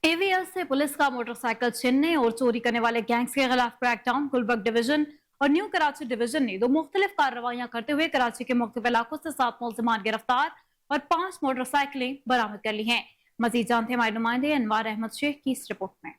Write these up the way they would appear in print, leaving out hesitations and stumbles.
AVL से police का motorcycle छीनने और चोरी करने वाले गैंग्स के खिलाफ क्रैकडाउन। गुलबर्ग डिवीजन और न्यू कराची डिवीजन ने दो मुख्तलिफ कार्रवाइयां करते हुए कराची के मुख्तलिफ इलाकों से 7 मुल्जिमान गिरफ्तार और 5 मोटरसाइकिलें बरामद कर ली हैं। मजीद जानते हैं हमारे नुमाइंदे अनवार अहमद शेख की इस रिपोर्ट में।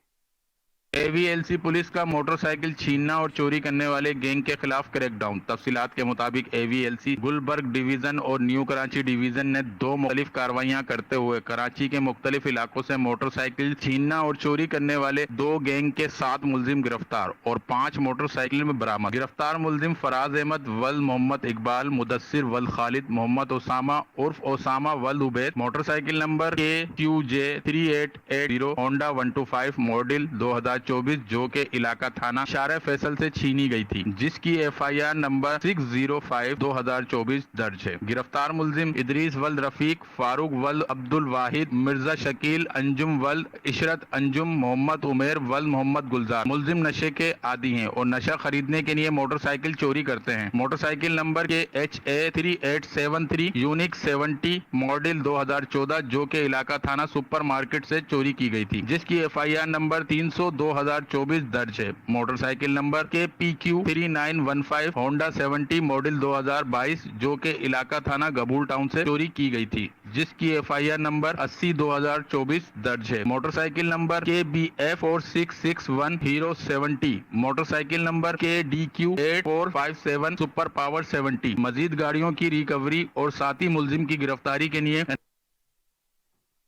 एवीएलसी पुलिस का मोटरसाइकिल छीनना और चोरी करने वाले गैंग के खिलाफ क्रैकडाउन। तफसीलात के मुताबिक एवीएलसी गुलबर्ग डिवीजन और न्यू कराची डिवीजन ने दो मुख्तलिफ कार्रवाइयां करते हुए कराची के मुख्तलिफ इलाकों से मोटरसाइकिल छीनना और चोरी करने वाले दो गैंग के 7 मुलजिम गिरफ्तार और 5 मोटरसाइकिल में बरामद। गिरफ्तार मुलजिम फराज अहमद वल मोहम्मद इकबाल, मुदस्सिर वल खालिद, मोहम्मद ओसामा उर्फ ओसामा वल Ubaid, motorcycle number KQJ3880 Honda 125 model 2024 जो के इलाका थाना शारे फैसल से छीनी गई थी, जिसकी FIR नंबर 605/2024 दर्ज है। गिरफ्तार मुलजिम इदरीस वल रफीक, फारूक वल अब्दुल वाहिद, मिर्जा शकील, अंजुम वल इशरत अंजुम, मोहम्मद उमेर वल मोहम्मद गुलजार मुलजिम नशे के आदी हैं और नशा खरीदने के लिए मोटरसाइकिल चोरी करते हैं। मोटरसाइकिल नंबर के HA3873 यूनिक 70 मॉडल 2014 जो के इलाका थाना सुपर मार्केट से चोरी की गई थी, जिसकी FIR नंबर 300/2024 दर्ज है। मोटरसाइकिल नंबर के PQ3915 होंडा 70 मॉडल 2022 जो के इलाका थाना गबूल टाउन से चोरी की गई थी, जिसकी FIR नंबर 80/2024 दर्ज है। मोटरसाइकिल नंबर के BF4661 हीरो 70, मोटरसाइकिल नंबर के DQ8457 सुपर पावर 70। मजीद गाड़ियों की रिकवरी और साथी मुलजिम की गिरफ्तारी के लिए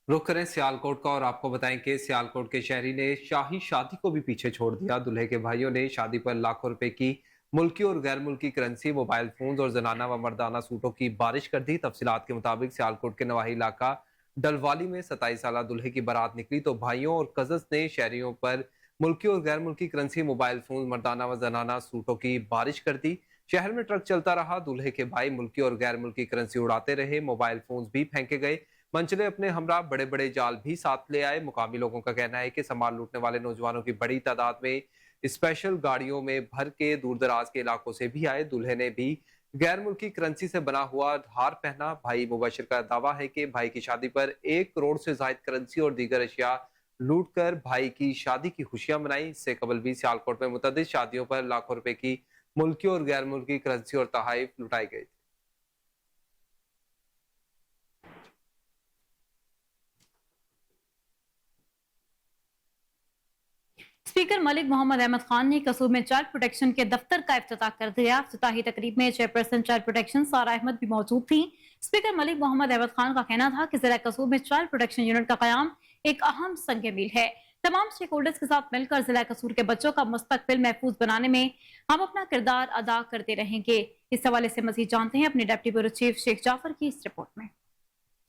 रुक करें सियालकोट का और आपको बताएं कि सियालकोट के शहरी ने शाही शादी को भी पीछे छोड़ दिया। दूल्हे के भाइयों ने शादी पर लाखों रुपए की मुल्की और गैर मुल्की करेंसी, मोबाइल फोन और जनाना व मर्दाना सूटों की बारिश कर दी। तफसीलात के मुताबिक सियालकोट के नवाही इलाका डलवाली में 27 साल दूल्हे की बारात निकली तो भाइयों और कजन्स ने शहरियों पर मुल्की और गैर मुल्की करेंसी, मोबाइल फोन, मर्दाना व जनाना सूटों की बारिश कर दी। शहर में ट्रक चलता रहा। दूल्हे के भाई मुल्की और गैर मुल्की करेंसी उड़ाते रहे। मोबाइल फोन भी फेंके गए। मंचले अपने हमरा बड़े बड़े जाल भी साथ ले आए। मुकामी लोगों का कहना है कि सामान लूटने वाले नौजवानों की बड़ी तादाद में स्पेशल गाड़ियों में भर के दूर दराज के इलाकों से भी आए। दूल्हे ने भी गैर मुल्की करेंसी से बना हुआ हार पहना। भाई मुबशिर का दावा है कि भाई की शादी पर 1 करोड़ से ज्यादा करेंसी और दीगर अशिया लूट कर भाई की शादी की खुशियां मनाई। इससे कबल भी सियालकोट में मुतअद्दिद शादियों पर लाखों रुपए की मुल्की और गैर मुल्की करेंसी और तोहफे लुटाए गए। स्पीकर मलिक मोहम्मद अहमद खान ने कसूर में चाइल्ड प्रोटेक्शन के दफ्तर का इफ्तिताह कर दिया। इफ्तिताही तकरीब में चेयरपर्सन चाइल्ड प्रोटेक्शन सारा अहमद भी मौजूद थी। स्पीकर मलिक मोहम्मद अहमद खान का कहना था कि जिला कसूर में चाइल्ड प्रोटेक्शन यूनिट का कयाम एक अहम संग मील है। तमाम स्टेक होल्डर्स के साथ मिलकर जिला कसूर के बच्चों का मुस्तकबिल महफूज बनाने में हम अपना किरदार अदा करते रहेंगे। इस हवाले से मजीद जानते हैं अपने deputy bureau chief Sheikh Jafar की इस रिपोर्ट में।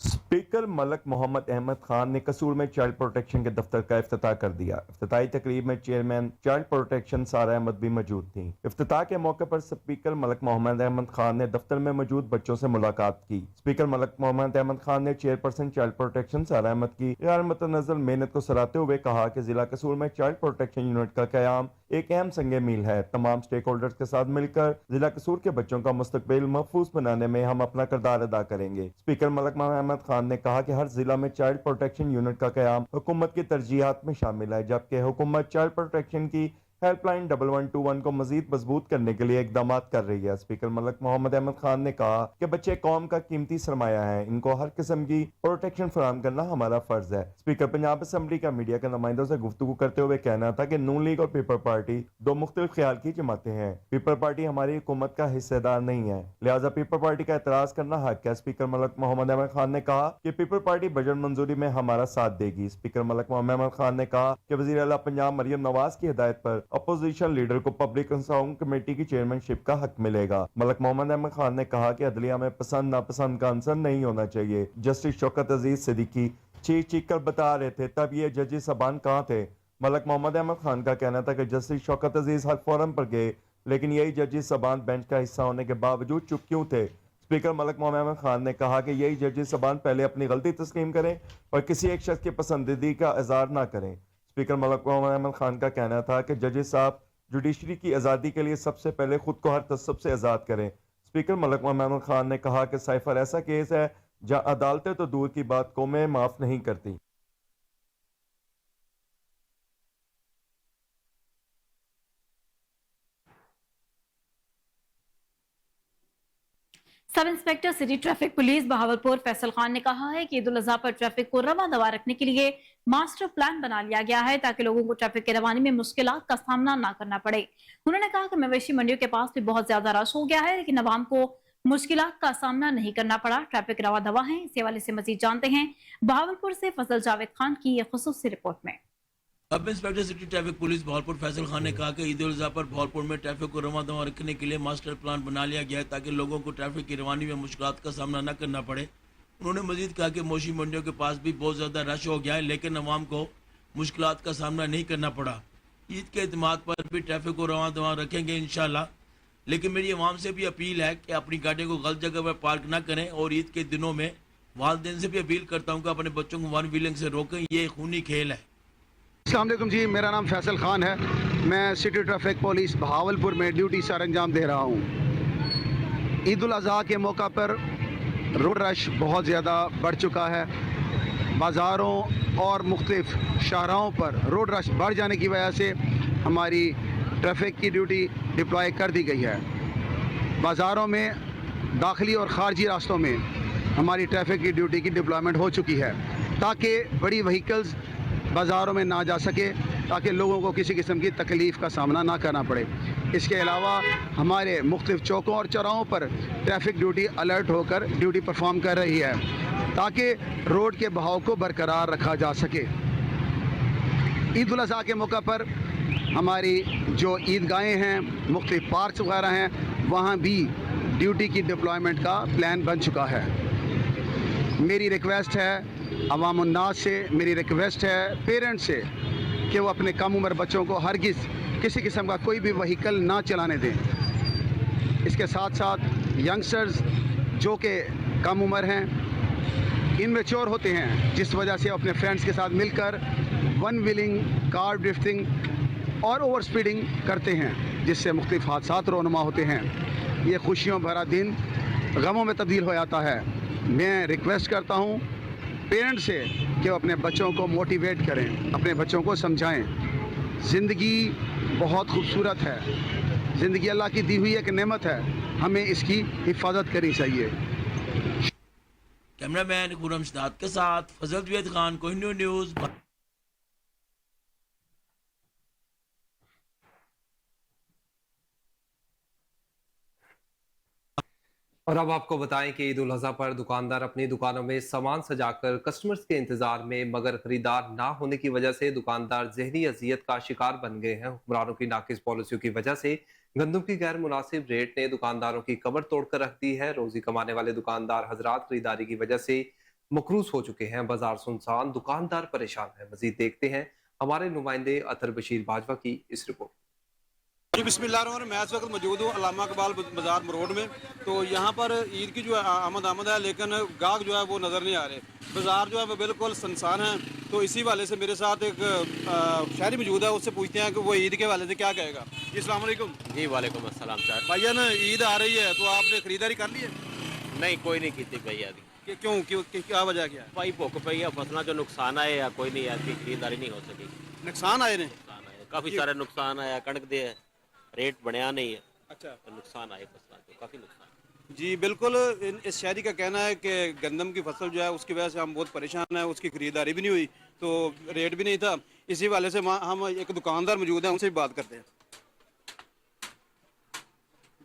स्पीकर मलिक मोहम्मद अहमद खान ने कसूर में चाइल्ड प्रोटेक्शन के दफ्तर का इफ्तिताह कर दिया। इफ्तिताही तकरीब में चेयरमैन चाइल्ड प्रोटेक्शन सारा अहमद भी मौजूद थी। इफ्तिताह के मौके पर स्पीकर मलिक मोहम्मद अहमद खान ने दफ्तर में मौजूद बच्चों से मुलाकात की। स्पीकर मलिक मोहम्मद अहमद खान ने चेयरपर्सन चाइल्ड प्रोटेक्शन सारा अहमद की गैर मुतनज़्ज़ल मेहनत को सराहते हुए कहा कि जिला कसूर में चाइल्ड प्रोटेक्शन यूनिट का कयाम एक अहम संग मील है। तमाम स्टेक होल्डर्स के साथ मिलकर जिला कसूर के बच्चों का मुस्तकबिल महफूज बनाने में हम अपना किरदार अदा करेंगे। स्पीकर मलिक मोहम्मद खान ने कहा कि हर जिला में चाइल्ड प्रोटेक्शन यूनिट का कयाम हुकूमत की तरजीहात में शामिल है, जबकि हुकूमत चाइल्ड प्रोटेक्शन की हेल्पलाइन 1121 को मजीद मजबूत करने के लिए इकदाम कर रही है। स्पीकर मलिक मोहम्मद अहमद खान ने कहा कि बच्चे कौम का कीमती सरमाया है, इनको हर किस्म की प्रोटेक्शन फराहम करना हमारा फर्ज है। स्पीकर पंजाब असम्बली का मीडिया के नुमाइंदों से गुफ्तगू करते हुए कहना था कि नून लीग और पीपल पार्टी दो मुख्तलिफ ख्याल की जमातें हैं। पीपल पार्टी हमारी हुकूमत का हिस्सेदार नहीं है, लिहाजा पीपल पार्टी का एतराज करना हक है। स्पीकर मलिक मोहम्मद अहमद खान ने कहा कि पीपल पार्टी बजट मंजूरी में हमारा साथ देगी। स्पीकर मलिक मोहम्मद अहमद खान ने कहा कि वज़ीर आला पंजाब मरियम नवाज की हिदायत पर अपोजिशन लीडर को पब्लिक कंसर्न कमेटी की चेयरमैनशिप का हक मिलेगा। मलिक मोहम्मद अहमद खान ने कहा कि अदलिया में पसंद नापसंद का आंसर नहीं होना चाहिए। जस्टिस शौकत अजीज सिद्दीकी चीख चीख कर बता रहे थे तब ये जजेस सबान कहाँ थे। मलिक मोहम्मद अहमद खान का कहना था कि जस्टिस शौकत अजीज हर फोरम पर गए, लेकिन यही जजेस सबान बेंच का हिस्सा होने के बावजूद चुप क्यों थे। स्पीकर मलिक मोहम्मद अहमद खान ने कहा कि यही जजेस सबान पहले अपनी गलती तस्लीम करें और किसी एक शख्स की पसंदीदा का इज़हार ना करें। स्पीकर मलिक मोहम्मद अहमद खान का कहना था कि जजेस साहब जुडिशरी की आज़ादी के लिए सबसे पहले खुद को हर तसब्बुत से आज़ाद करें। स्पीकर मलिक मोहम्मद खान ने कहा कि साइफर ऐसा केस है जहां अदालतें तो दूर की बात कौमें माफ नहीं करती। Sub inspector city traffic police Bahawalpur Faisal Khan ने कहा है कि ईद उल अजहा पर ट्रैफिक को रवा दवा रखने के लिए मास्टर प्लान बना लिया गया है ताकि लोगों को ट्रैफिक की रवानी में मुश्किलात का सामना ना करना पड़े। उन्होंने कहा कि मवेशी मंडियों के पास भी बहुत ज्यादा रश हो गया है, लेकिन अवाम को मुश्किलात का सामना नहीं करना पड़ा। ट्रैफिक रवा दवा है। इस हवाले से मजीद जानते हैं बहावलपुर से फजल जावेद खान की ये खुसूसी रिपोर्ट में। Sub inspector city traffic police Bahawalpur Faisal Khan ने कहा कि ईद उल अजहा पर बहावलपुर में ट्रैफिक को रवा दवा रखने के लिए मास्टर प्लान बना लिया गया है ताकि लोगों को ट्रैफिक की रवानी में मुश्किलात का सामना न करना पड़े। उन्होंने मजीद कहा कि मवेशी मंडियों के पास भी बहुत ज़्यादा रश हो गया है, लेकिन अवाम को मुश्किलात का सामना नहीं करना पड़ा। ईद के एतमाद पर भी ट्रैफिक को रवा दवा रखेंगे इंशाल्लाह, लेकिन मेरी अवाम से भी अपील है कि अपनी गाड़ियों को गलत जगह पर पार्क ना करें और ईद के दिनों में वालिदैन से भी अपील करता हूँ कि अपने बच्चों को वन व्हीलिंग से रोकें। ये खूनी खेल है। अस्सलाम वालेकुम जी, मेरा नाम फैसल खान है। मैं सिटी ट्रैफिक पुलिस बहावलपुर में ड्यूटी सर अंजाम दे रहा हूँ। ईद उल अज़हा के मौका पर रोड रश बहुत ज़्यादा बढ़ चुका है। बाज़ारों और मुख्तलिफ शाहराहों पर रोड रश बढ़ जाने की वजह से हमारी ट्रैफिक की ड्यूटी डिप्लॉय कर दी गई है। बाज़ारों में दाखिली और ख़ारजी रास्तों में हमारी ट्रैफिक की ड्यूटी की डिप्लॉयमेंट हो चुकी है ताकि बड़ी व्हीकल्स बाज़ारों में ना जा सके, ताकि लोगों को किसी किस्म की तकलीफ़ का सामना ना करना पड़े। इसके अलावा हमारे मुख्तलिफ चौकों और चौराहों पर ट्रैफिक ड्यूटी अलर्ट होकर ड्यूटी परफॉर्म कर रही है ताकि रोड के बहाव को बरकरार रखा जा सके। ईद उल अज़हा के मौका पर हमारी जो ईदगाहें हैं, मुख्तलिफ पार्क्स वगैरह हैं, वहाँ भी ड्यूटी की डिप्लॉयमेंट का प्लान बन चुका है। मेरी रिक्वेस्ट है अवाम उन्नास से, मेरी रिक्वेस्ट है पेरेंट्स से कि वो अपने कम उम्र बच्चों को हरगिज़ किसी किस्म का कोई भी व्हीकल ना चलाने दें। इसके साथ साथ यंगस्टर्स जो कि कम उम्र हैं, इनमेच्योर होते हैं, जिस वजह से अपने फ्रेंड्स के साथ मिलकर वन व्हीलिंग, कार ड्रिफ्टिंग और ओवर स्पीडिंग करते हैं, जिससे मुख्तलिफ हादसात रोनुमा होते हैं। ये खुशियों भरा दिन गमों में तब्दील हो जाता है। मैं रिक्वेस्ट करता हूँ पेरेंट्स से कि वो अपने बच्चों को मोटिवेट करें, अपने बच्चों को समझाएं। ज़िंदगी बहुत खूबसूरत है, ज़िंदगी अल्लाह की दी हुई एक नेमत है, हमें इसकी हिफाजत करनी चाहिए। कैमरामैन खुरम शदाद के साथ फजल जावेद खान, कोहिनूर न्यूज़। और अब आपको बताएं कि ईद उल अज़हा पर दुकानदार अपनी दुकानों में सामान सजाकर कस्टमर्स के इंतजार में, मगर खरीदार ना होने की वजह से दुकानदार ज़हनी अजियत का शिकार बन गए हैं। हुक्मरानों की नाकिस पॉलिसियों की वजह से गंदम की गैर मुनासिब रेट ने दुकानदारों की कमर तोड़कर रख दी है। रोजी कमाने वाले दुकानदार हजरात खरीदारी की वजह से मकरूज हो चुके हैं। बाजार सुनसान, दुकानदार परेशान है। मजीद देखते हैं हमारे नुमाइंदे अतर बशीर बाजवा की इस रिपोर्ट। जी बिस्मिल्लाह, मैं इस वक्त मौजूद हूँ अल्लामा इकबाल बाज़ार मरोड़ में। तो यहाँ पर ईद की जो है आमद है, लेकिन गाहक जो है वो नज़र नहीं आ रहे। बाज़ार जो है वो बिल्कुल सुनसान है। तो इसी वाले से मेरे साथ एक शहरी मौजूद है, उससे पूछते हैं कि वो ईद के वाले से क्या कहेगा। जी अस्सलाम वालेकुम। जी वालेकुम अस्सलाम सर। भैया ना ईद आ रही है, तो आपने खरीदारी कर ली है? नहीं, कोई नहीं की थी भैया दी। क्यों क्या वजह क्या है? भाई भुख पई है, फसलों जो नुकसान आए या कोई नहीं, यार की खरीदारी नहीं हो सकी। नुकसान आए ने? नुकसान आए, काफ़ी सारे नुकसान आया। कणक दे रेट बनया नहीं है। अच्छा, तो नुकसान आए फसलों जो, काफ़ी नुकसान। जी बिल्कुल। इस शहरी का कहना है कि गंदम की फसल जो है उसकी वजह से हम बहुत परेशान हैं, उसकी खरीदारी भी नहीं हुई, तो रेट भी नहीं था। इसी वाले से हम एक दुकानदार मौजूद हैं, उनसे भी बात करते हैं।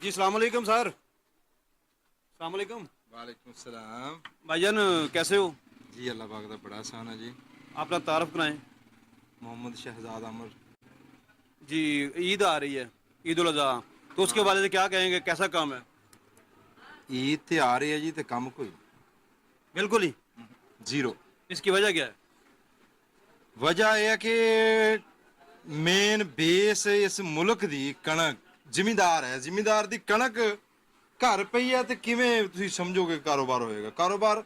जी अस्सलाम वालेकुम सर। अस्सलाम वालेकुम। वालेकुम सलाम। भाईजान कैसे हो? जी अल्लाह पाक का बड़ा आसान है जी। अपना तारफ कराएं। मोहम्मद शहजाद अमर। जी ईद आ रही है, ईद उल अज़हा, तो उसके बारे में क्या कहेंगे, कैसा काम है? ईद ते आ रही है जी, तो कम कोई बिल्कुल ही जीरो। इसकी वजह क्या है? वजह यह है कि मेन बेस इस मुल्क दी कणक, जिमीदार है। जिमीदार दी कणक घर पई है, तो किवें तुसीं समझोगे कारोबार होएगा? कारोबार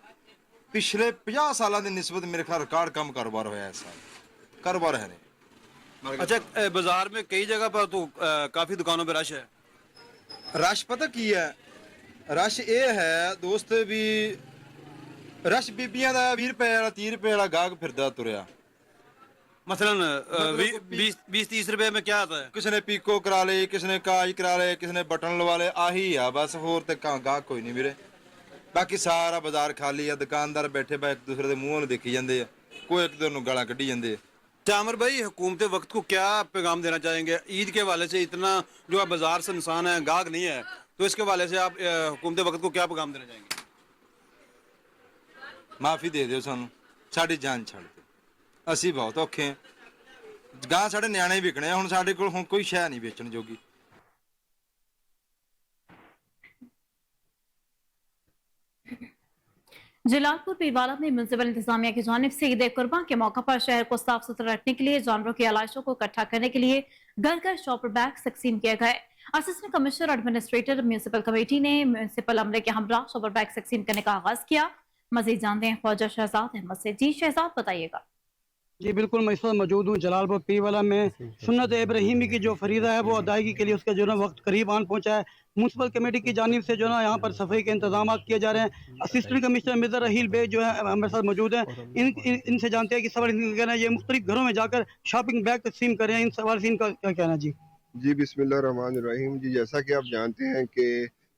पिछले 50 साल की निस्बत मेरे ख्याल रिकॉर्ड कम कारोबार होया इस साल। कारोबार है नहीं। अच्छा, बाजार में कई जगह पर तो काफ़ी दुकानों पे रश है। रश पता की है? रश ये है दोस्त भी, रश बीबियां दा 20 रुपए वाला 30 रुपए वाला गाहक फिरदा तुरया। मसलन 20-30 रुपए में क्या आता है? किसी ने पीको करा ले, किसी ने काज करा ले, किसी ने बटन लवा ले, आही आ बस। होर ते गाहक कोई नहीं मेरे। ਬਾਕੀ ਸਾਰਾ ਬਾਜ਼ਾਰ ਖਾਲੀ ਆ, ਦੁਕਾਨਦਾਰ ਬੈਠੇ ਬੈ ਇੱਕ ਦੂਸਰੇ ਦੇ ਮੂੰਹਾਂ ਨੂੰ ਦੇਖੀ ਜਾਂਦੇ ਆ, ਕੋਈ ਇੱਕ ਦੂਸਰੇ ਨੂੰ ਗਾਲਾਂ ਕੱਢੀ ਜਾਂਦੇ ਆ। जामर भाई, हुकूमत वक्त को क्या पैगाम देना चाहेंगे? ईद के हवाले से इतना जो है बाजार से नुकसान है, गाहक नहीं है, तो इसके हवाले से आप हुकूमत वक्त को क्या पैगाम देना चाहेंगे? ਮਾਫੀ ਦੇ ਦਿਓ ਸਾਨੂੰ, ਸਾਡੀ ਜਾਨ ਛੱਡ ਦਿਓ, ਅਸੀਂ ਬਹੁਤ ਔਖੇ ਹਾਂ। ਗਾਂ ਸਾਡੇ ਨਿਆਣੇ ਵਿਕਣੇ ਆ, ਹੁਣ ਸਾਡੇ ਕੋਲ ਹੁਣ ਕੋਈ ਸ਼ੈ ਨਹੀਂ ਵੇਚਣ ਜੋਗੀ। जलालपुर पीरवाला में म्यूनसिपल इंतजामिया की जानिब से ईद कुर्बान के मौके पर शहर को साफ सुथरा रखने के लिए जानवरों की आलाइशों को इकट्ठा करने के लिए घर घर शॉपर बैग तकसीम किए गए। Assistant commissioner administrator municipal committee ने म्यूनसिपल अमले के हमरा शॉपर बैग तकसीम करने का आगाज किया। मजीद जानते हैं ख्वाजा शहजाद अहमद से। जी शहजाद, बताइएगा। जी बिल्कुल, मैं इस वक्त मौजूद हूँ जलालपुर पीरवाला में। सुन्नत इब्राहिमी की जो फरीदा है वो अदायगी के लिए उसका जो है वक्त करीब आन पहुँचा है। म्यूनसिपल कमेटी की जानिब से जो है यहाँ पर सफाई के इंतजाम किए जा रहे हैं। असिस्टेंट कमिश्नर मिर्जा रहील बेग जो है हमारे साथ मौजूद हैं। इनसे जानते हैं कि सवाल इनका कहना है ये मुख्तलिफ घरों में जाकर शॉपिंग बैग तकसीम कर रहे हैं, इन सवाल से इनका क्या कहना है? जी बिस्मिल्लाहिर्रहमानिर्रहीम। जी जैसा कि आप जानते हैं कि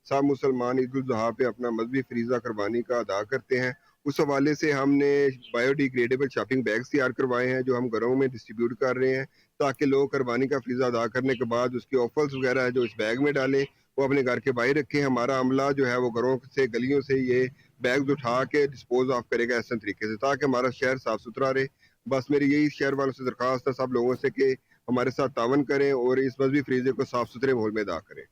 सब मुसलमान ईद उल जुहा पे अपना मजहबी फरीज़ा कुर्बानी का अदा करते हैं। उस हवाले से हमने बायोडिग्रेडेबल शॉपिंग बैग्स तैयार करवाए हैं जो हम घरों में डिस्ट्रीब्यूट कर रहे हैं, ताकि लोग कुर्बानी का फरीज़ा अदा करने के बाद उसके ऑफल्स वगैरह है जो इस बैग में डालें, वो अपने घर के बाहर रखें। हमारा अमला जो है वो घरों से गलियों से ये बैग्स उठा के डिस्पोज ऑफ करेगा ऐसे तरीके से, ताकि हमारा शहर साफ सुथरा रहे। बस मेरी यही शहर वालों से दरख्वास्त है सब लोगों से कि हमारे साथ तावन करें और इस मजहबी फरीज़े को साफ सुथरे माहौल में अदा करें।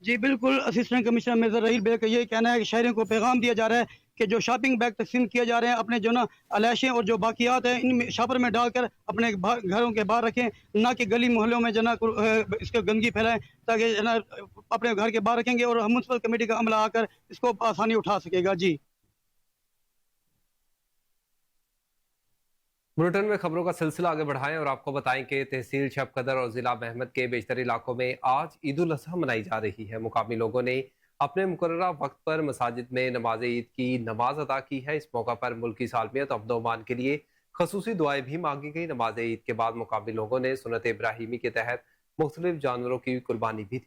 जी बिल्कुल, असिस्टेंट कमिश्नर मिर्जा रहील बेग का यही कहना है कि शहरियों को पैगाम दिया जा रहा है कि जो शॉपिंग बैग तकसीम किए जा रहे हैं अपने जो ना अलाइशें और जो बाकियात हैं इन शॉपर में डालकर अपने घरों के बाहर रखें, ना कि गली मोहल्लों में जो ना इसको गंदगी फैलाएं, ताकि जो ना अपने घर के बाहर रखेंगे और म्यूनसिपल कमेटी का अमला आकर इसको आसानी उठा सकेगा। जी बुलेटिन में खबरों का सिलसिला आगे बढ़ाएं और आपको बताएं कि तहसील शबकदर और जिला महमद के बेशतर इलाकों में आज ईद उल अजहा मनाई जा रही है। मुकामी लोगों ने अपने मुकर्ररा वक्त पर मसाजिद में नमाज ईद की नमाज अदा की है। इस मौका पर मुल्की सालमियत अमन व अमान के लिए खसूसी दुआएं भी मांगी गई। नमाज ईद के बाद मुकामी लोगों ने सुन्नत इब्राहिमी के तहत मुख्तलिफ जानवरों की कुर्बानी भी दी।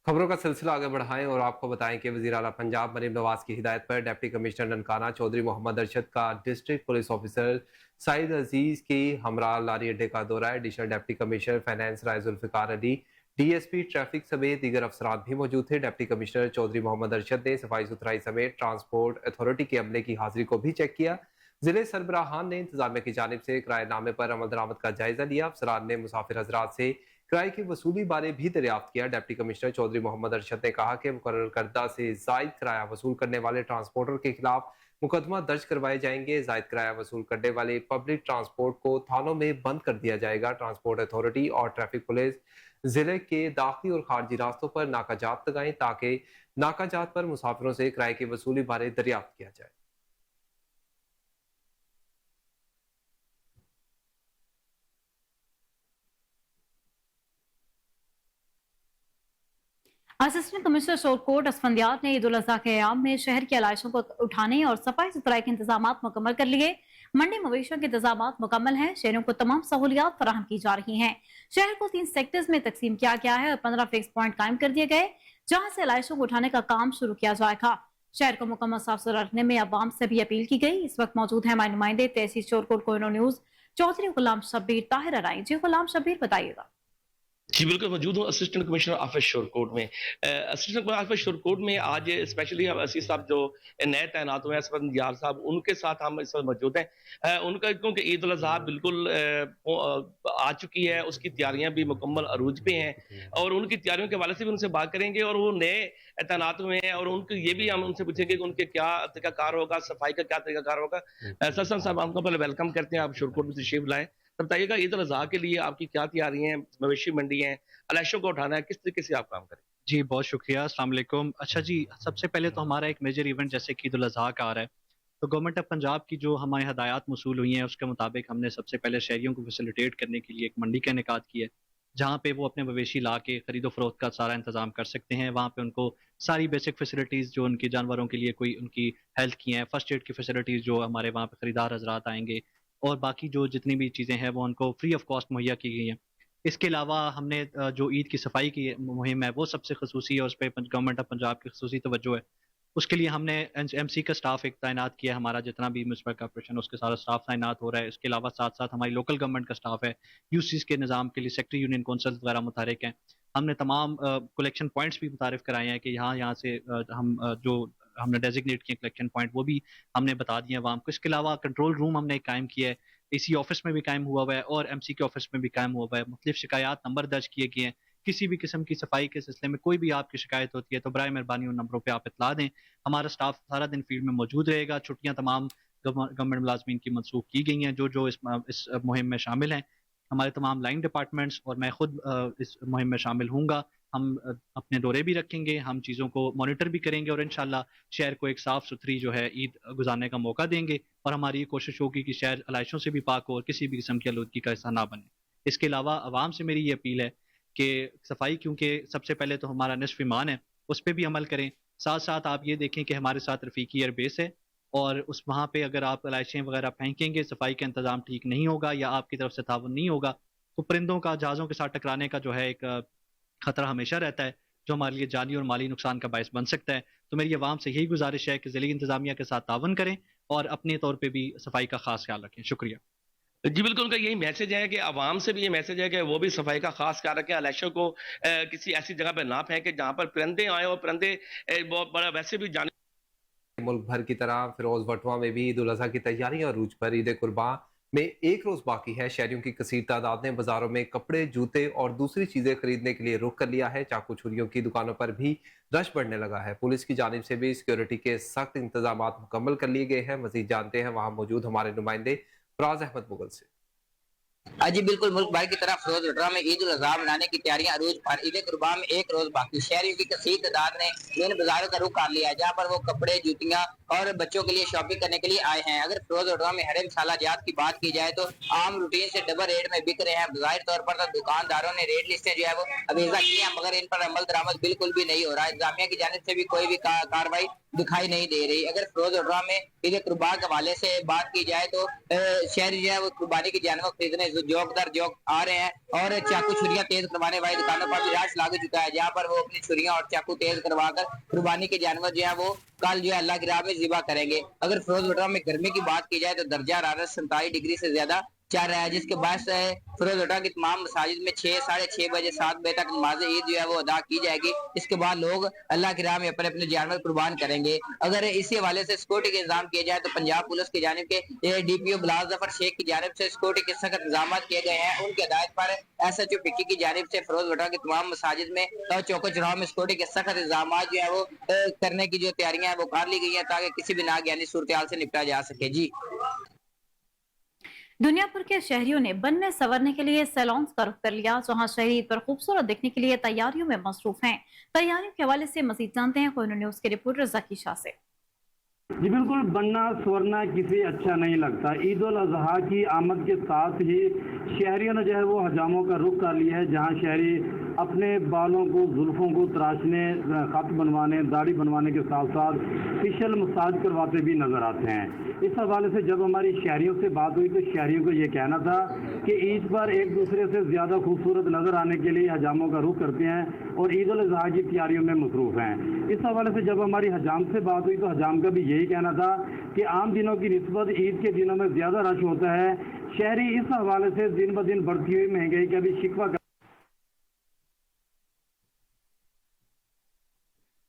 खबरों का सिलसिला आगे बढ़ाएं और आपको बताएं कि वज़ीर आला पंजाब मरीम नवाज की हिदायत पर डिप्टी कमिश्नर ननकाना चौधरी मोहम्मद अरशद का डिस्ट्रिक्ट पुलिस ऑफिसर सईद अजीज की हमरा लारी अड्डे का दौरा है। एडिशनल डिप्टी कमिश्नर फाइनेंस राय जुल्फिकार अली, डीएसपी ट्रैफिक समेत दीगर अफसरान भी मौजूद थे। डिप्टी कमिश्नर चौधरी मोहम्मद अरशद ने सफाई सुथराई समेत ट्रांसपोर्ट अथॉरिटी के अमले की हाजिरी को भी चेक किया। जिले सरबराहान ने इंतजामिया की जानिब से किराएनामे पर अमल दरामद का जायजा लिया। अफसरान ने मुसाफिर हजरात से किराए की वसूली बारे भी दरियाफ्त किया। डिप्टी कमिश्नर चौधरी मोहम्मद अरशद ने कहा कि मुकर्रर करदा से जायद किराया वसूल करने वाले ट्रांसपोर्टर के खिलाफ मुकदमा दर्ज करवाए जाएंगे। जायद किराया वसूल करने वाले पब्लिक ट्रांसपोर्ट को थानों में बंद कर दिया जाएगा। ट्रांसपोर्ट अथॉरिटी और ट्रैफिक पुलिस जिले के दाखिली और खारजी रास्तों पर नाकाजात लगाएं, ताकि नाकाजात पर मुसाफिरों से किराए की वसूली बारे दरियाफ्त किया जाए। असिस्टेंट कमिश्नर शोरकोट असफंदियात ने ईद उल अजहा के अयाम में शहर की आलाइशों को उठाने और सफाई सुथराई के इंतजाम मुकम्मल कर लिए। मंडी मवेशियों के इंतजाम मुकम्मल हैं। शहरों को तमाम सहूलियात फराहम की जा रही हैं। शहर को 3 सेक्टर्स में तकसीम किया गया है और 15 फिक्स पॉइंट कायम कर दिए गए, जहां से आलाइशों को उठाने का काम शुरू किया जाएगा। शहर को मुकम्मल साफ सुथरा रखने में अवाम से भी अपील की गई। इस वक्त मौजूद है हमारे नुमाइंदे तहसील शोरकोट कोहिनूर न्यूज चौधरी गुलाम शब्बीर ताहिर अराई। जी गुलाम शब्बीर, बताइएगा। जी बिल्कुल, मौजूद हूँ असिस्टेंट कमिश्नर ऑफिस शोरकोट में। असिस्टेंट कमिश्नर ऑफिस शोरकोट में आज स्पेशली हम असी साहब जो नए तैनात हुए हैं असफंदियार साहब, उनके साथ हम इस वक्त मौजूद हैं। उनका क्योंकि ईद उल अजहा बिल्कुल आ चुकी है, उसकी तैयारियां भी मुकम्मल अरूज पे हैं और उनकी तैयारियों के हवाले से भी उनसे बात करेंगे और वो नए तैनात हुए हैं और उनको ये भी हम उनसे पूछेंगे कि उनके क्या तरीकाकार होगा, सफाई का क्या तरीकाकार होगा। सर साहब, आपको पहले वेलकम करते हैं, आप शोरकोट में तशरीफ लाएं। बताइएगा ईद उल अजहा के लिए आपकी क्या तैयारी है, मवेशी मंडी है, अलाइशों को उठाना है, किस तरीके से आप काम करें? जी बहुत शुक्रिया, अस्सलाम वालेकुम। अच्छा जी, सबसे पहले तो हमारा एक मेजर इवेंट जैसे कि ईद उल अजहा का आ रहा है, तो गवर्नमेंट ऑफ पंजाब की जो हमारी हदायत मौसूल हुई हैं उसके मुताबिक हमने सबसे पहले शहरियों को फैसिलिटेट करने के लिए एक मंडी का इनेकाद किया है, जहाँ पे वो अपने मवेशी ला के खरीदो फरोख्त का सारा इंतजाम कर सकते हैं। वहाँ पे उनको सारी बेसिक फैसिलिटीज़ जो उनके जानवरों के लिए कोई उनकी हेल्थ की हैं, फर्स्ट एड की फैसिलिटीज़ जो हमारे वहाँ पे ख़रीदार हजरात आएंगे اور باقی جو جتنی بھی چیزیں ہیں وہ ان کو فری آف کاسٹ مہیا کی گئی ہیں. اس کے علاوہ ہم نے جو عید کی صفائی کی مہم ہے وہ سب سے خصوصی ہے, اس پہ گورنمنٹ آف پنجاب کی خصوصی توجہ ہے. اس کے لیے ہم نے ایم سی کا اسٹاف ایک تعینات کیا ہے, ہمارا جتنا بھی میونسپل کارپوریشن اس کے سارا اسٹاف تعینات ہو رہا ہے. اس کے علاوہ ساتھ ساتھ ہماری لوکل گورنمنٹ کا اسٹاف ہے, یو سیز کے نظام کے لیے سیکٹری یونین کونسل وغیرہ متحرک ہیں. ہم نے تمام کلیکشن پوائنٹس بھی متعارف کرائے ہیں کہ یہاں سے ہم نے ڈیزگنیٹ کیے کلیکشن پوائنٹ, وہ بھی ہم نے بتا دیے عوام کو. اس کے علاوہ کنٹرول روم ہم نے قائم کیا ہے, اے سی آفس میں بھی قائم ہوا ہوا ہے اور ایم سی کے آفس میں بھی قائم ہوا ہوا ہے. مختلف شکایات نمبر درج کیے گئے ہیں. کسی بھی قسم کی صفائی کے سلسلے میں کوئی بھی آپ کی شکایت ہوتی ہے تو برائے مہربانی ان نمبروں پہ آپ اطلاع دیں. ہمارا اسٹاف سارا دن فیلڈ میں موجود رہے گا. چھٹیاں تمام گورنمنٹ ملازمین کی منسوخ کی گئی ہیں جو اس مہم میں شامل ہیں. ہمارے تمام لائن ڈپارٹمنٹس اور میں خود اس مہم میں شامل ہوں گا. ہم اپنے دورے بھی رکھیں گے, ہم چیزوں کو مانیٹر بھی کریں گے اور انشاءاللہ شہر کو ایک صاف ستھری جو ہے عید گزارنے کا موقع دیں گے. اور ہماری یہ کوشش ہوگی کہ شہر علائشوں سے بھی پاک ہو اور کسی بھی قسم کی آلودگی کا حصہ نہ بنے. اس کے علاوہ عوام سے میری یہ اپیل ہے کہ صفائی کیونکہ سب سے پہلے تو ہمارا نصف ایمان ہے, اس پہ بھی عمل کریں. ساتھ ساتھ آپ یہ دیکھیں کہ ہمارے ساتھ رفیقی ایئر بیس ہے اور وہاں پہ اگر آپ علائشیں وغیرہ پھینکیں گے, صفائی کا انتظام ٹھیک نہیں ہوگا یا آپ کی طرف سے تعاون نہیں ہوگا تو پرندوں کا جہازوں کے ساتھ ٹکرانے کا جو ہے ایک خطرہ ہمیشہ رہتا ہے جو ہمارے لیے جانی اور مالی نقصان کا باعث بن سکتا ہے. تو میری عوام سے یہی گزارش ہے کہ ضلعی انتظامیہ کے ساتھ تعاون کریں اور اپنے طور پہ بھی صفائی کا خاص خیال رکھیں. شکریہ. جی بالکل, ان کا یہی میسج ہے کہ عوام سے بھی یہ میسج ہے کہ وہ بھی صفائی کا خاص خیال رکھیں, علائشوں کو کسی ایسی جگہ پہ نہ پھینکیں جہاں پر پرندے آئیں اور پرندے بہت بڑا ویسے بھی جانے. ملک بھر کی طرح فیروز وٹوا میں بھی عید الاضحیٰ کی تیاریاں عروج پر. عید قربان میں ایک روز باقی ہے. شہریوں کی کثیر تعداد نے بازاروں میں کپڑے, جوتے اور دوسری چیزیں خریدنے کے لیے رخ کر لیا ہے. چاقو چھریوں کی دکانوں پر بھی رش بڑھنے لگا ہے. پولیس کی جانب سے بھی سیکیورٹی کے سخت انتظامات مکمل کر لیے گئے ہیں. مزید جانتے ہیں وہاں موجود ہمارے نمائندے فراز احمد مغل سے. جی بالکل, ملک بھر کی طرف فیروز وٹرا میں عید الاضحیٰ منانے کی تیاریاں عروج پر. عید قربان میں ایک روز باقی. شہریوں کی کثیر تعداد نے ان بازاروں کا رخ کر لیا ہے جہاں پر وہ کپڑے, جوتیاں اور بچوں کے لیے شاپنگ کرنے کے لیے آئے ہیں. اگر فیروز وٹرا میں ہر مسالہ جات کی بات کی جائے تو عام روٹین سے ڈبل ریٹ میں بک رہے ہیں. بظاہر طور پر تو دکانداروں نے ریٹ لسٹیں جو ہے وہ ابیضا کی ہیں مگر ان پر عمل درآمد بالکل بھی نہیں ہو رہا ہے. انتظامیہ کی جانب سے بھی کوئی بھی کارروائی دکھائی نہیں دے رہی. اگر فیروز وٹرا میں عید قربان کے حوالے سے بات کی جائے تو شہری جو ہے وہ قربانی کی جانور خریدنے جوک در جوک آ رہے ہیں اور چاقو چھریاں تیز کروانے والی دکانوں پر بھی رش لگ چکا ہے جہاں پر وہ اپنی چھریاں اور چاقو تیز کروا کر قربانی کے جانور جو ہے وہ کل جو ہے اللہ کی راہ میں ذبح کریں گے. اگر فیروز وٹرا میں گرمی کی بات کی جائے تو درجہ حرارت 47 ڈگری سے زیادہ چل رہا ہے جس کے باعث فیروز وٹرا کی تمام مساجد میں 6, 6:30 بجے 7 بجے تک نماز عید جو ہے وہ ادا کی جائے گی. اس کے بعد لوگ اللہ کی راہ میں اپنے اپنے جانور قربان کریں گے. اگر اسی حوالے سے سیکورٹی کے انتظام کیے جائے تو پنجاب پولیس کی جانب کے ڈی پی او بلال ظفر شیخ کی جانب سے سیکورٹی کے سخت انتظامات کیے گئے ہیں. ان کی ہدایت پر ایس ایچ او پکی کی جانب سے فیروز وٹرا کی تمام مساجد میں اور چوکو چوراہوں میں سیکورٹی کے سخت انتظامات جو ہے وہ کرنے کی جو تیاریاں ہیں وہ کر لی گئی ہیں تاکہ کسی بھی ناگہانی صورتحال سے نپٹا جا سکے. جی دنیا بھر کے شہریوں نے بننے سنورنے کے لیے سیلونز کا رخ کر لیا جہاں شہری عید پر خوبصورت دیکھنے کے لیے تیاریوں میں مصروف ہیں. تیاریوں کے حوالے سے مزید جانتے ہیں کوہنور نیوز کے رپورٹر ذکی شاہ سے. جی بالکل, بننا سورنا کسی اچھا نہیں لگتا. عید الاضحیٰ کی آمد کے ساتھ ہی شہریوں نے جو ہے وہ حجاموں کا رخ کر لیا ہے جہاں شہری اپنے بالوں کو, زلفوں کو تراشنے, خط بنوانے, داڑھی بنوانے کے ساتھ ساتھ فیشل مساج کرواتے بھی نظر آتے ہیں. اس حوالے سے جب ہماری شہریوں سے بات ہوئی تو شہریوں کو یہ کہنا تھا کہ عید پر ایک دوسرے سے زیادہ خوبصورت نظر آنے کے لیے حجاموں کا رخ کرتے ہیں اور عید الاضحیٰ کی تیاریوں میں مصروف ہیں. اس حوالے سے جب ہماری حجام سے بات ہوئی تو حجام کا بھی یہی کہنا تھا کہ عام دنوں کی نسبت عید کے دنوں میں زیادہ رش ہوتا ہے. شہری اس حوالے سے دن بہ دن بڑھتی ہوئی مہنگائی کا بھی شکوہ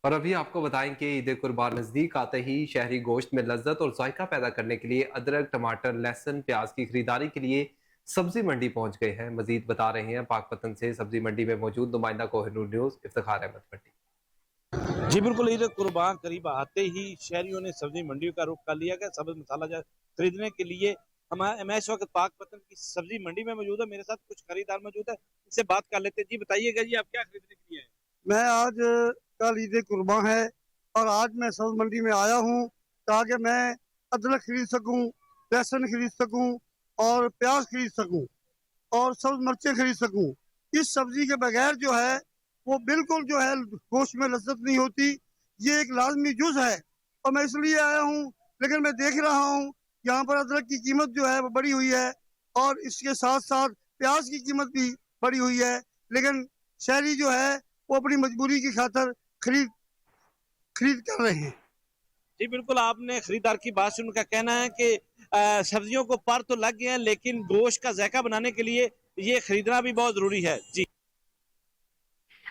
اور ابھی آپ کو بتائیں کہ عید قربان نزدیک آتے ہی شہری گوشت میں لذت اور ذائقہ پیدا کرنے کے لیے ادرک, ٹماٹر, لہسن, پیاز کی خریداری کے لیے سبزی منڈی پہنچ گئے ہیں. مزید بتا رہے ہیں پاک پتن سے سبزی منڈی میں موجود نمائندہ کوہنور نیوز افتخار احمد بھٹی. جی بالکل, عید قربان قریب آتے ہی شہریوں نے سبزی منڈیوں کا رخ کر لیا کہ سبز مسالہ جات خریدنے کے لیے. میں اس وقت پاک پتن کی سبزی منڈی میں موجود ہے. میرے ساتھ کچھ خریدار موجود ہے, ان سے بات کر لیتے ہیں. جی بتائیے گا جی آپ کیا خریدنے کے لیے ہیں؟ میں آج کل عید قربان ہے اور آج میں سبز منڈی میں آیا ہوں تاکہ میں ادرک خرید سکوں, لہسن خرید سکوں اور پیاز خرید سکوں اور سبز مرچیں خرید سکوں. اس سبزی کے بغیر جو ہے وہ بالکل جو ہے گوشت میں لذت نہیں ہوتی. یہ ایک لازمی جز ہے اور میں اس لیے آیا ہوں. لیکن میں دیکھ رہا ہوں यहाँ पर अदरक की कीमत जो है वो बढ़ी हुई है और इसके साथ साथ प्याज की कीमत भी बढ़ी हुई है, लेकिन शहरी जो है वो अपनी मजबूरी की खातर खरीद कर रहे हैं। जी बिल्कुल, आपने खरीदार की बात सुन, उनका कहना है कि सब्जियों को पर तो लग गए हैं, लेकिन गोश्त का जायका बनाने के लिए ये खरीदना भी बहुत जरूरी है। जी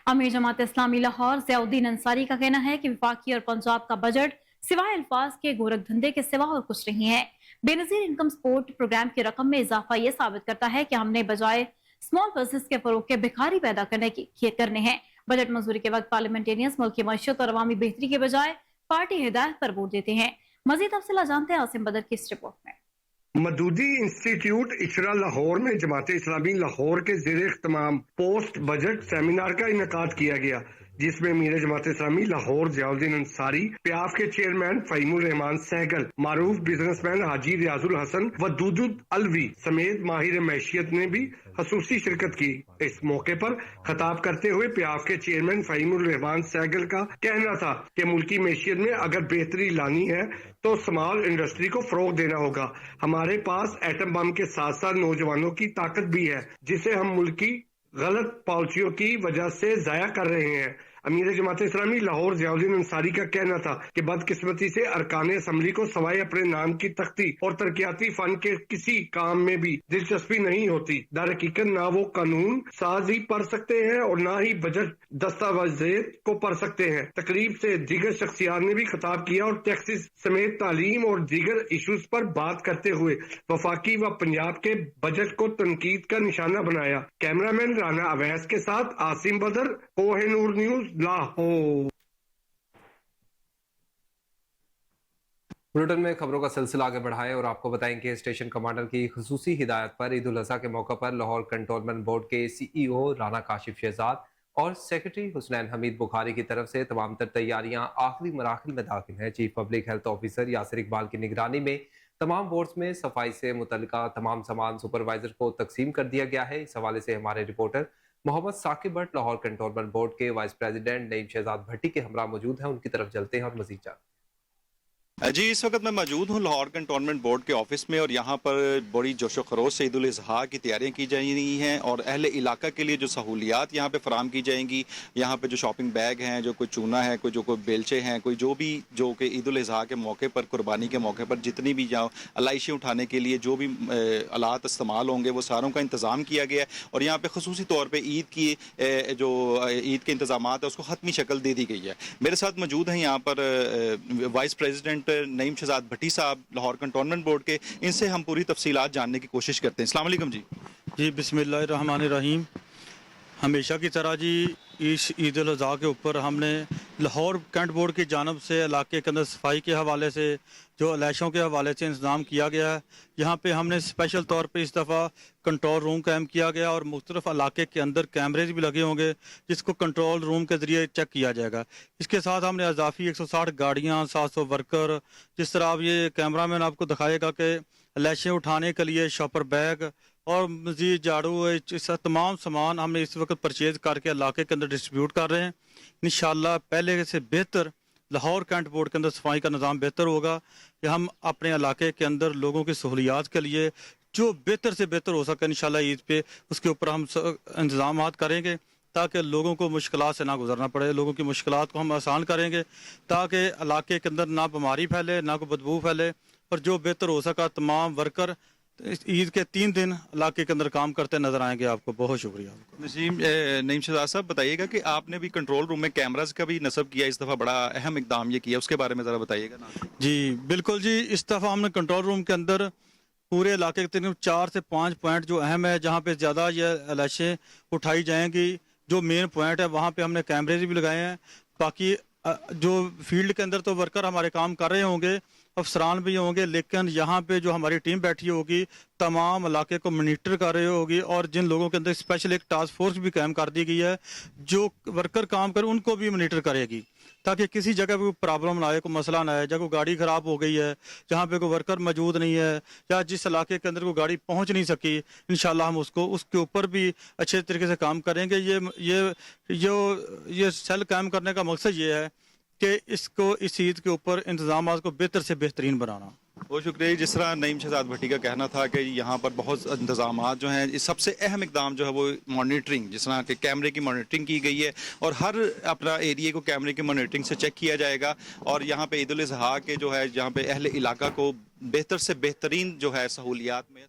अमीर जमात इस्लामी लाहौर ज़ियाउद्दीन अंसारी का कहना है कि वफाकी और पंजाब का बजट सिवाय अल्फाज के गोरख धंधे के सिवा और कुछ नहीं है। बेनजीर इनकम सपोर्ट प्रोग्राम की रकम में इजाफा ये साबित करता है कि हमने बजाय स्मॉल बिजनेस के फरोग के भिखारी पैदा करने हैं। बजट मंजूरी के वक्त पार्लियामेंटेरियंस मुल्क की मईशत और अवामी बेहतरी के बजाय पार्टी हिदायत पर वोट देते हैं। मजीद तफसीला जानते हैं आसिम बदर की इस रिपोर्ट में। मदूदी इंस्टीट्यूट इशरा लाहौर में जमात इस्लामी लाहौर के ज़ेरे इख्तिमाम पोस्ट बजट सेमिनार का इनेकाद किया गया, जिसमें मीर जमात इस्लामी लाहौर ज़ियाउद्दीन अंसारी, प्याफ के चेयरमैन फ़हीमुर रहमान सहगल, मारूफ बिजनेसमैन हाजी रियाजुल हसन व दूदुद अलवी समेत माहिर मैशियत ने भी खसूसी शिरकत की। इस मौके पर खिताब करते हुए प्याफ के चेयरमैन फ़हीमुर रहमान सहगल का कहना था कि मुल्की मैशियत में अगर बेहतरी लानी है तो स्मॉल इंडस्ट्री को फरोग देना होगा। हमारे पास एटम बम के साथ साथ नौजवानों की ताकत भी है, जिसे हम मुल्क की गलत पॉलिसियों की वजह से जाया कर रहे हैं। अमीर जमात इस्लामी लाहौर ज़ियाउद्दीन अंसारी का कहना था कि बदकिस्मती से अरकान असम्बली को सवाए अपने नाम की तख्ती और तरक्याती फन के किसी काम में भी दिलचस्पी नहीं होती। दर हकीकत ना वो कानून साज ही पढ़ सकते हैं और ना ही बजट दस्तावेज़ को पढ़ सकते हैं। तकरीब से दीगर शख्सियात ने भी खिताब किया और टैक्सेस समेत तालीम और दीगर इशूज पर बात करते हुए वफाकी व पंजाब के बजट को तनकीद का निशाना बनाया। कैमरामैन राना अवैस के साथ आसिम बदर, कोहिनूर न्यूज, लाहौर। बुलेटिन में खबरों का सिलसिला आगे बढ़ाएं और आपको बताएं कि स्टेशन कमांडर की खुसूसी हिदायत पर ईद उल अज़हा के मौके पर लाहौर कंटोनमेंट बोर्ड के CEO राना काशिफ शहजाद और सेक्रेटरी हुसनैन हमीद बुखारी की तरफ से तमाम तर तैयारियां आखिरी मराहिल में दाखिल हैं। Chief public health officer Yasir Iqbal की निगरानी में तमाम बोर्ड्स में सफाई से मुतल्लिका तमाम सामान सुपरवाइजर को तकसीम कर दिया गया है। इस हवाले से हमारे reporter Mohammad Saqib Bhatt Lahore cantonment board के वाइस प्रेसिडेंट नईम शहजाद भट्टी के हमरा मौजूद हैं, उनकी तरफ चलते हैं और मजीद जानते हैं। जी, इस वक्त मैं मौजूद हूँ लाहौर कंटोनमेंट बोर्ड के ऑफिस में और यहाँ पर बड़ी जोशो खरोश से ईद उल अज़हा की तैयारियाँ की जा रही हैं और अहले इलाका के लिए जो सहूलियात यहाँ पे फराम की जाएंगी, यहाँ पे जो शॉपिंग बैग हैं, जो कोई चूना है, कोई बेलचे हैं, कोई जो कि ईद उल अज़हा के मौके पर, कुर्बानी के मौके पर जितनी भी अलाइशें उठाने के लिए जो भी आलात इस्तेमाल होंगे वो सारों का इंतज़ाम किया गया है और यहाँ पर खसूसी तौर पर ईद के इंतज़ाम है उसको ख़त्मी शक्ल दे दी गई है। मेरे साथ मौजूद हैं यहाँ पर वाइस प्रेसिडेंट नईम शहजाद भट्टी साहब लाहौर कंटोनमेंट बोर्ड के, इनसे हम पूरी तफसीलात जानने की कोशिश करते हैं। अस्सलाम वालेकुम जी। जी बिस्मिल्लाहिर्रहमानिर्रहीम। हमेशा की तरह जी इस ईद उल अज़हा के ऊपर हमने लाहौर कैंट बोर्ड की जानब से इलाके के अंदर सफाई के हवाले से जो अलाइशों के हवाले से इंतज़ाम किया गया है। यहाँ पे हमने स्पेशल तौर पे इस दफ़ा कंट्रोल रूम कायम किया गया और मुख्तलिफ इलाके के अंदर कैमरेज भी लगे होंगे जिसको कंट्रोल रूम के ज़रिए चेक किया जाएगा। इसके साथ हमने अजाफी 160 गाड़ियाँ, 700 वर्कर, जिस तरह अब ये कैमरा मैन आपको दिखाएगा कि अलाइशें उठाने के लिए शॉपर बैग और मज़ीद झाड़ू, तमाम सामान हमने इस वक्त परचेज़ करके इलाके के अंदर डिस्ट्रीब्यूट कर रहे हैं। इंशाल्लाह पहले से बेहतर लाहौर कैंट बोर्ड के अंदर सफाई का निज़ाम बेहतर होगा कि हम अपने इलाके के अंदर लोगों की सहूलियात के लिए जो बेहतर से बेहतर हो सके इंशाल्लाह ईद पे उसके ऊपर हम इंतज़ाम करेंगे ताकि लोगों को मुश्किलात से ना गुजरना पड़े। लोगों की मुश्किलात को हम आसान करेंगे ताकि इलाके के अंदर ना बीमारी फैले, ना कोई बदबू फैले और जो बेहतर हो सका तमाम वर्कर ईद के 3 दिन इलाके के अंदर काम करते नजर आएंगे। आपको बहुत शुक्रिया। नईम शहजाद साहब बताइएगा कि आपने भी कंट्रोल रूम में कैमरास का भी नस्ब किया, इस दफ़ा बड़ा अहम इकदाम ये किया, उसके बारे में ज़रा बताइएगा ना। जी बिल्कुल जी, इस दफ़ा हमने कंट्रोल रूम के अंदर पूरे इलाके के 4 से 5 पॉइंट जो अहम है जहाँ पे ज़्यादा ये अलाइशें उठाई जाएंगी, जो मेन पॉइंट है वहाँ पे हमने कैमरेज भी लगाए हैं। बाकी जो फील्ड के अंदर तो वर्कर हमारे काम कर रहे होंगे, अफसरान भी होंगे, लेकिन यहाँ पे जो हमारी टीम बैठी होगी तमाम इलाके को मॉनिटर कर रही होगी और जिन लोगों के अंदर स्पेशल एक टास्क फोर्स भी कायम कर दी गई है जो वर्कर काम करे उनको भी मॉनिटर करेगी ताकि किसी जगह पे कोई प्रॉब्लम ना आए, कोई मसला ना आए। जब कोई गाड़ी ख़राब हो गई है, जहाँ पे कोई वर्कर मौजूद नहीं है या जिस इलाके के अंदर कोई गाड़ी पहुँच नहीं सकी, इंशाल्लाह हम उसके ऊपर भी अच्छे तरीके से काम करेंगे। ये सेल कायम करने का मकसद ये है कि इसको इस ईद के ऊपर इंतजाम को बेहतर से बेहतरीन बनाना। बहुत शुक्रिया। जिस तरह नईम शहजाद भट्टी का कहना था कि यहाँ पर बहुत इंतजामात जो हैं, इस सबसे अहम इकदाम जो है वो मॉनिटरिंग, जिस तरह के कैमरे की मॉनिटरिंग की गई है और हर अपना एरिया को कैमरे की मॉनिटरिंग से चेक किया जाएगा और यहाँ पे ईद उल अज़हा के जो है यहाँ पे अहले इलाका को बेहतर से बेहतरीन जो है सहूलियात में।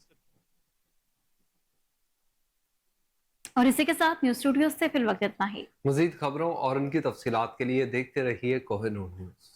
और इसी के साथ न्यूज़ स्टूडियो से फिल वक्त इतना ही। मजीद खबरों और उनकी तफसीलात के लिए देखते रहिए कोहिनूर न्यूज़।